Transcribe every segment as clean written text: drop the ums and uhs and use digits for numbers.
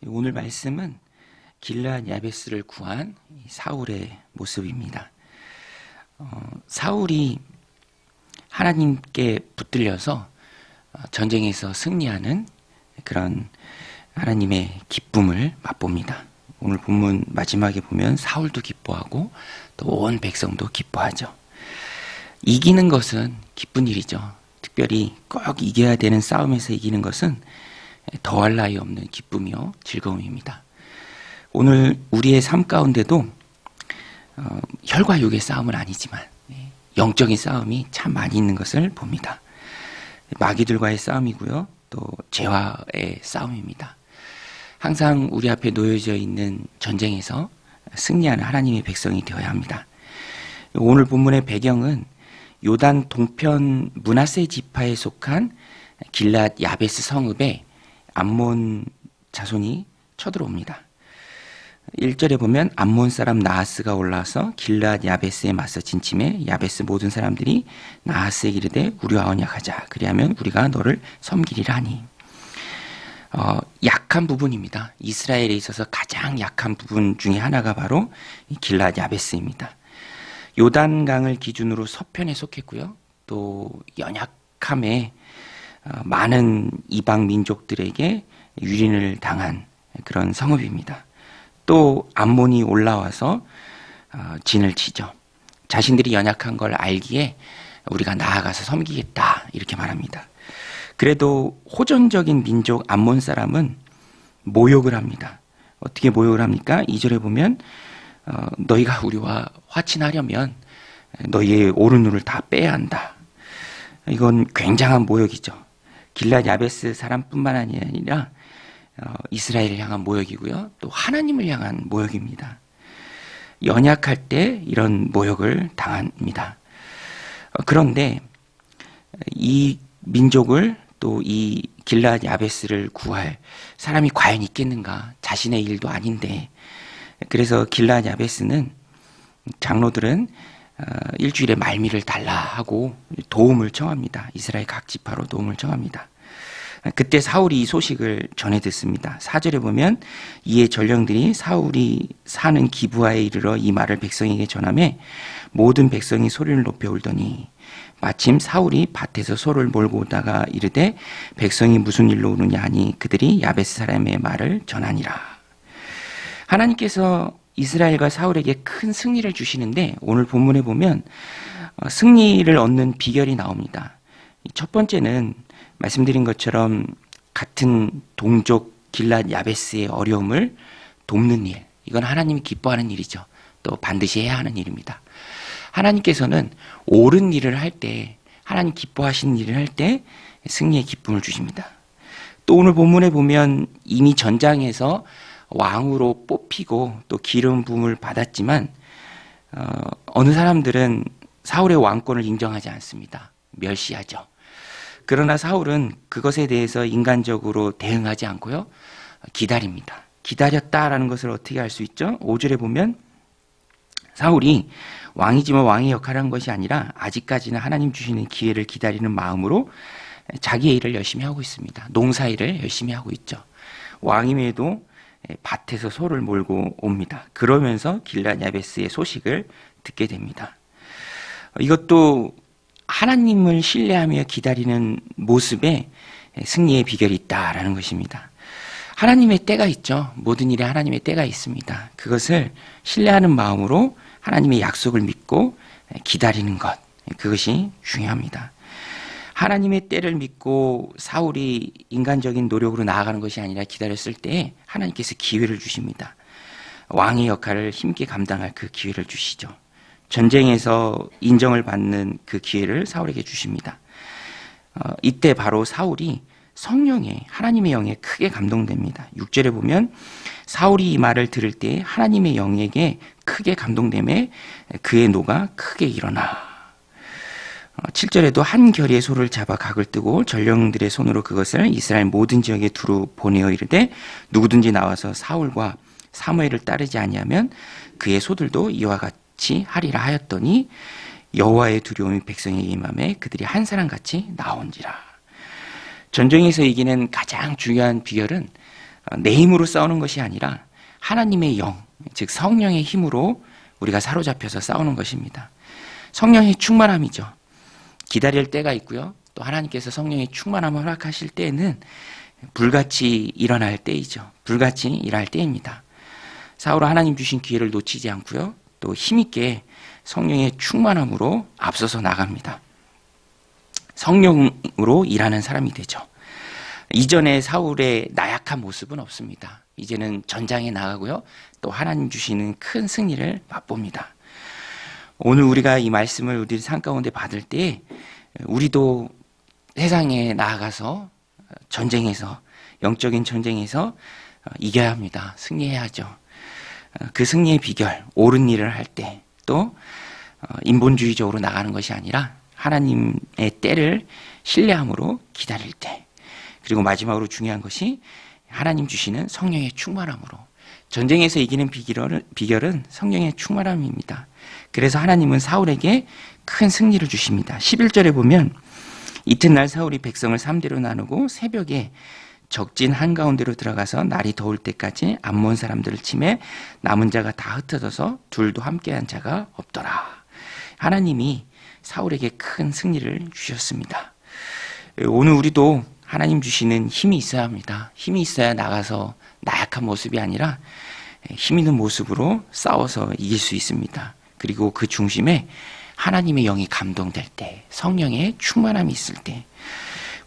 오늘 말씀은 길르앗 야베스를 구한 사울의 모습입니다. 사울이 하나님께 붙들려서 전쟁에서 승리하는 그런 하나님의 기쁨을 맛봅니다. 오늘 본문 마지막에 보면 사울도 기뻐하고 또 온 백성도 기뻐하죠. 이기는 것은 기쁜 일이죠. 특별히 꼭 이겨야 되는 싸움에서 이기는 것은 더할 나위 없는 기쁨이요 즐거움입니다. 오늘 우리의 삶 가운데도 혈과 육의 싸움은 아니지만 영적인 싸움이 참 많이 있는 것을 봅니다. 마귀들과의 싸움이고요, 또 죄와의 싸움입니다. 항상 우리 앞에 놓여져 있는 전쟁에서 승리하는 하나님의 백성이 되어야 합니다. 오늘 본문의 배경은 요단 동편 므낫세 지파에 속한 길르앗 야베스 성읍에 암몬 자손이 쳐들어옵니다. 1절에 보면 암몬 사람 나하스가 올라와서 길르앗 야베스에 맞서 진침해 야베스 모든 사람들이 나하스에게 이르되 우리와 언약하자. 그리하면 우리가 너를 섬기리라 하니. 약한 부분입니다. 이스라엘에 있어서 가장 약한 부분 중에 하나가 바로 길르앗 야베스입니다. 요단강을 기준으로 서편에 속했고요. 또 연약함에 많은 이방 민족들에게 유린을 당한 그런 성읍입니다. 또 암몬이 올라와서 진을 치죠. 자신들이 연약한 걸 알기에 우리가 나아가서 섬기겠다 이렇게 말합니다. 그래도 호전적인 민족 암몬 사람은 모욕을 합니다. 어떻게 모욕을 합니까? 2절에 보면 너희가 우리와 화친하려면 너희의 오른 눈을 다 빼야 한다. 이건 굉장한 모욕이죠. 길르앗 야베스 사람뿐만 아니라 이스라엘을 향한 모욕이고요. 또 하나님을 향한 모욕입니다. 연약할 때 이런 모욕을 당합니다. 그런데 이 민족을 또 이 길르앗 야베스를 구할 사람이 과연 있겠는가? 자신의 일도 아닌데. 그래서 길르앗 야베스는 장로들은 일주일에 말미를 달라 하고 도움을 청합니다. 이스라엘 각 지파로 도움을 청합니다. 그때 사울이 이 소식을 전해 듣습니다. 4절에 보면 이에 전령들이 사울이 사는 기브아에 이르러 이 말을 백성에게 전하매 모든 백성이 소리를 높여 울더니 마침 사울이 밭에서 소를 몰고 오다가 이르되 백성이 무슨 일로 오느냐 하니 그들이 야베스 사람의 말을 전하니라. 하나님께서 이스라엘과 사울에게 큰 승리를 주시는데 오늘 본문에 보면 승리를 얻는 비결이 나옵니다. 첫 번째는 말씀드린 것처럼 같은 동족 길르앗 야베스의 어려움을 돕는 일, 이건 하나님이 기뻐하는 일이죠. 또 반드시 해야 하는 일입니다. 하나님께서는 옳은 일을 할 때, 하나님 기뻐하시는 일을 할 때 승리의 기쁨을 주십니다. 또 오늘 본문에 보면 이미 전장에서 왕으로 뽑히고 또 기름 부음을 받았지만 어느 사람들은 사울의 왕권을 인정하지 않습니다. 멸시하죠. 그러나 사울은 그것에 대해서 인간적으로 대응하지 않고요. 기다립니다. 기다렸다라는 것을 어떻게 알 수 있죠? 5절에 보면 사울이 왕이지만 왕의 역할을 한 것이 아니라 아직까지는 하나님 주시는 기회를 기다리는 마음으로 자기의 일을 열심히 하고 있습니다. 농사일을 열심히 하고 있죠. 왕임에도 밭에서 소를 몰고 옵니다. 그러면서 길르앗 야베스의 소식을 듣게 됩니다. 이것도 하나님을 신뢰하며 기다리는 모습에 승리의 비결이 있다라는 것입니다. 하나님의 때가 있죠. 모든 일에 하나님의 때가 있습니다. 그것을 신뢰하는 마음으로 하나님의 약속을 믿고 기다리는 것, 그것이 중요합니다. 하나님의 때를 믿고 사울이 인간적인 노력으로 나아가는 것이 아니라 기다렸을 때 하나님께서 기회를 주십니다. 왕의 역할을 힘있게 감당할 그 기회를 주시죠. 전쟁에서 인정을 받는 그 기회를 사울에게 주십니다. 이때 바로 사울이 성령의 하나님의 영에 크게 감동됩니다. 6절에 보면 사울이 이 말을 들을 때 하나님의 영에게 크게 감동됨에 그의 노가 크게 일어나. 7절에도 한 결의의 소를 잡아 각을 뜨고 전령들의 손으로 그것을 이스라엘 모든 지역에 두루 보내어 이르되 누구든지 나와서 사울과 사무엘을 따르지 아니하면 그의 소들도 이와 같이 하리라 하였더니 여호와의 두려움이 백성에게 임함에 그들이 한 사람같이 나온지라. 전쟁에서 이기는 가장 중요한 비결은 내 힘으로 싸우는 것이 아니라 하나님의 영, 즉 성령의 힘으로 우리가 사로잡혀서 싸우는 것입니다. 성령의 충만함이죠. 기다릴 때가 있고요. 또 하나님께서 성령의 충만함을 허락하실 때에는 불같이 일어날 때이죠. 불같이 일할 때입니다. 사울은 하나님 주신 기회를 놓치지 않고요. 또 힘있게 성령의 충만함으로 앞서서 나갑니다. 성령으로 일하는 사람이 되죠. 이전에 사울의 나약한 모습은 없습니다. 이제는 전장에 나가고요. 또 하나님 주시는 큰 승리를 맛봅니다. 오늘 우리가 이 말씀을 우리 삶 가운데 받을 때 우리도 세상에 나아가서 전쟁에서, 영적인 전쟁에서 이겨야 합니다. 승리해야죠. 그 승리의 비결, 옳은 일을 할 때, 또 인본주의적으로 나가는 것이 아니라 하나님의 때를 신뢰함으로 기다릴 때, 그리고 마지막으로 중요한 것이 하나님 주시는 성령의 충만함으로. 전쟁에서 이기는 비결은 성령의 충만함입니다. 그래서 하나님은 사울에게 큰 승리를 주십니다. 11절에 보면 이튿날 사울이 백성을 3대로 나누고 새벽에 적진 한가운데로 들어가서 날이 더울 때까지 암몬 사람들을 치매 남은 자가 다 흩어져서 둘도 함께한 자가 없더라. 하나님이 사울에게 큰 승리를 주셨습니다. 오늘 우리도 하나님 주시는 힘이 있어야 합니다. 힘이 있어야 나가서 나약한 모습이 아니라 힘 있는 모습으로 싸워서 이길 수 있습니다. 그리고 그 중심에 하나님의 영이 감동될 때, 성령의 충만함이 있을 때,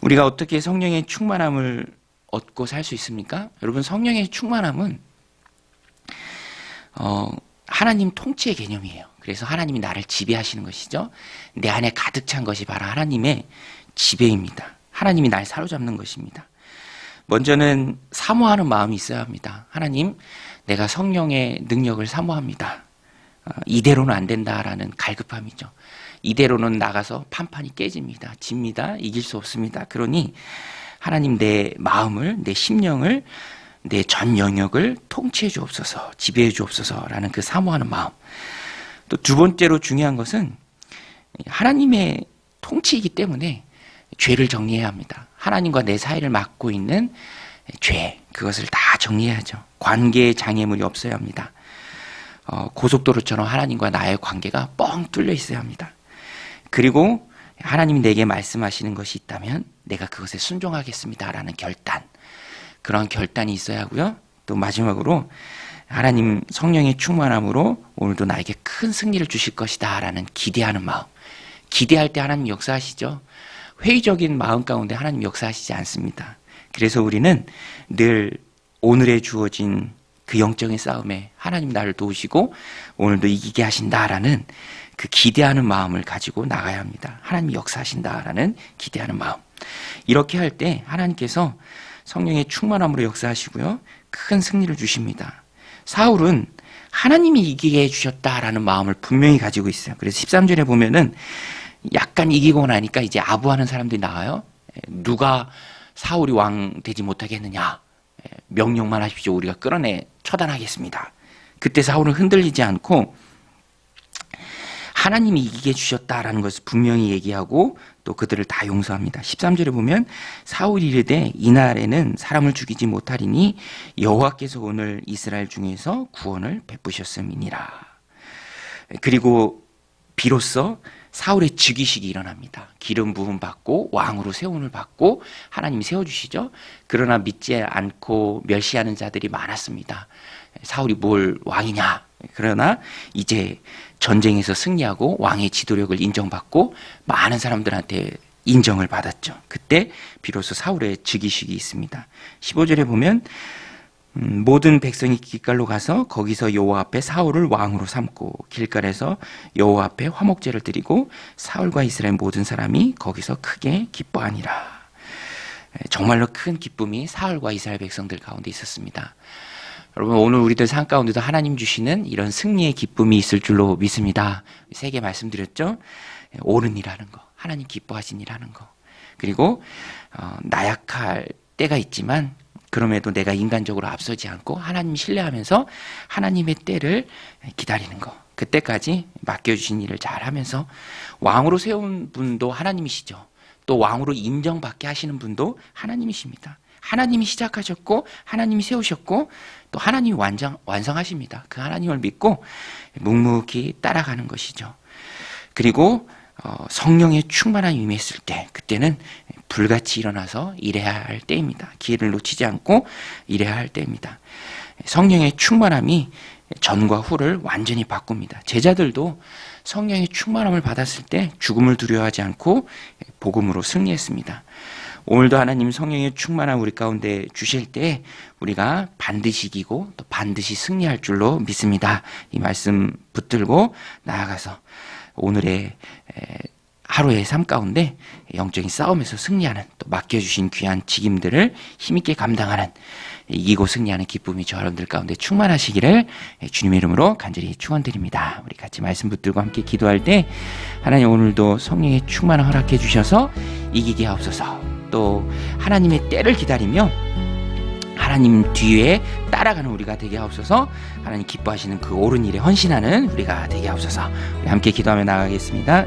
우리가 어떻게 성령의 충만함을 얻고 살 수 있습니까? 여러분, 성령의 충만함은 하나님 통치의 개념이에요. 그래서 하나님이 나를 지배하시는 것이죠. 내 안에 가득 찬 것이 바로 하나님의 지배입니다. 하나님이 날 사로잡는 것입니다. 먼저는 사모하는 마음이 있어야 합니다. 하나님, 내가 성령의 능력을 사모합니다. 이대로는 안 된다라는 갈급함이죠. 이대로는 나가서 판판이 깨집니다. 집니다. 이길 수 없습니다. 그러니 하나님, 내 마음을, 내 심령을, 내 전 영역을 통치해 주옵소서, 지배해 주옵소서라는 그 사모하는 마음. 또 두 번째로 중요한 것은 하나님의 통치이기 때문에 죄를 정리해야 합니다. 하나님과 내 사이를 막고 있는 죄, 그것을 다 정리해야죠. 관계의 장애물이 없어야 합니다. 고속도로처럼 하나님과 나의 관계가 뻥 뚫려 있어야 합니다. 그리고 하나님이 내게 말씀하시는 것이 있다면 내가 그것에 순종하겠습니다라는 결단, 그런 결단이 있어야 하고요. 또 마지막으로 하나님 성령의 충만함으로 오늘도 나에게 큰 승리를 주실 것이다 라는 기대하는 마음. 기대할 때 하나님 역사하시죠. 회의적인 마음 가운데 하나님 역사하시지 않습니다. 그래서 우리는 늘 오늘에 주어진 그 영적인 싸움에 하나님 나를 도우시고 오늘도 이기게 하신다라는 그 기대하는 마음을 가지고 나가야 합니다. 하나님이 역사하신다라는 기대하는 마음. 이렇게 할 때 하나님께서 성령의 충만함으로 역사하시고요. 큰 승리를 주십니다. 사울은 하나님이 이기게 해주셨다라는 마음을 분명히 가지고 있어요. 그래서 13절에 보면은 약간 이기고 나니까 이제 아부하는 사람들이 나와요. 누가 사울이 왕 되지 못하게 했느냐. 명령만 하십시오. 우리가 끌어내 처단하겠습니다. 그때 사울은 흔들리지 않고 하나님이 이기게 해주셨다라는 것을 분명히 얘기하고 또 그들을 다 용서합니다. 13절에 보면 사울이 이르되 이날에는 사람을 죽이지 못하리니 여호와께서 오늘 이스라엘 중에서 구원을 베푸셨음이니라. 그리고 비로소 사울의 즉위식이 일어납니다. 기름 부음 받고 왕으로 세움을 받고 하나님이 세워주시죠. 그러나 믿지 않고 멸시하는 자들이 많았습니다. 사울이 뭘 왕이냐. 그러나 이제 전쟁에서 승리하고 왕의 지도력을 인정받고 많은 사람들한테 인정을 받았죠. 그때 비로소 사울의 즉위식이 있습니다. 15절에 보면 모든 백성이 길갈로 가서 거기서 여호와 앞에 사울을 왕으로 삼고 길갈에서 여호와 앞에 화목제를 드리고 사울과 이스라엘 모든 사람이 거기서 크게 기뻐하니라. 정말로 큰 기쁨이 사울과 이스라엘 백성들 가운데 있었습니다. 여러분, 오늘 우리들 삶 가운데도 하나님 주시는 이런 승리의 기쁨이 있을 줄로 믿습니다. 세 개 말씀드렸죠. 옳은 일하는 거, 하나님 기뻐하신 일하는 거, 그리고 나약할 때가 있지만 그럼에도 내가 인간적으로 앞서지 않고 하나님 신뢰하면서 하나님의 때를 기다리는 거, 그때까지 맡겨주신 일을 잘하면서 왕으로 세운 분도 하나님이시죠. 또 왕으로 인정받게 하시는 분도 하나님이십니다. 하나님이 시작하셨고 하나님이 세우셨고 또 하나님이 완성하십니다. 그 하나님을 믿고 묵묵히 따라가는 것이죠. 그리고 성령의 충만함이 임했을 때 그때는 불같이 일어나서 일해야 할 때입니다. 기회를 놓치지 않고 일해야 할 때입니다. 성령의 충만함이 전과 후를 완전히 바꿉니다. 제자들도 성령의 충만함을 받았을 때 죽음을 두려워하지 않고 복음으로 승리했습니다. 오늘도 하나님 성령의 충만함 우리 가운데 주실 때 우리가 반드시 이기고 또 반드시 승리할 줄로 믿습니다. 이 말씀 붙들고 나아가서 오늘의 하루의 삶 가운데 영적인 싸움에서 승리하는 또 맡겨주신 귀한 직임들을 힘있게 감당하는 이기고 승리하는 기쁨이 저 여러분들 가운데 충만하시기를 주님의 이름으로 간절히 축원드립니다. 우리 같이 말씀 붙들고 함께 기도할 때 하나님 오늘도 성령의 충만을 허락해 주셔서 이기게 하옵소서. 또 하나님의 때를 기다리며 하나님 뒤에 따라가는 우리가 되게 하옵소서. 하나님 기뻐하시는 그 옳은 일에 헌신하는 우리가 되게 하옵소서. 우리 함께 기도하며 나아가겠습니다.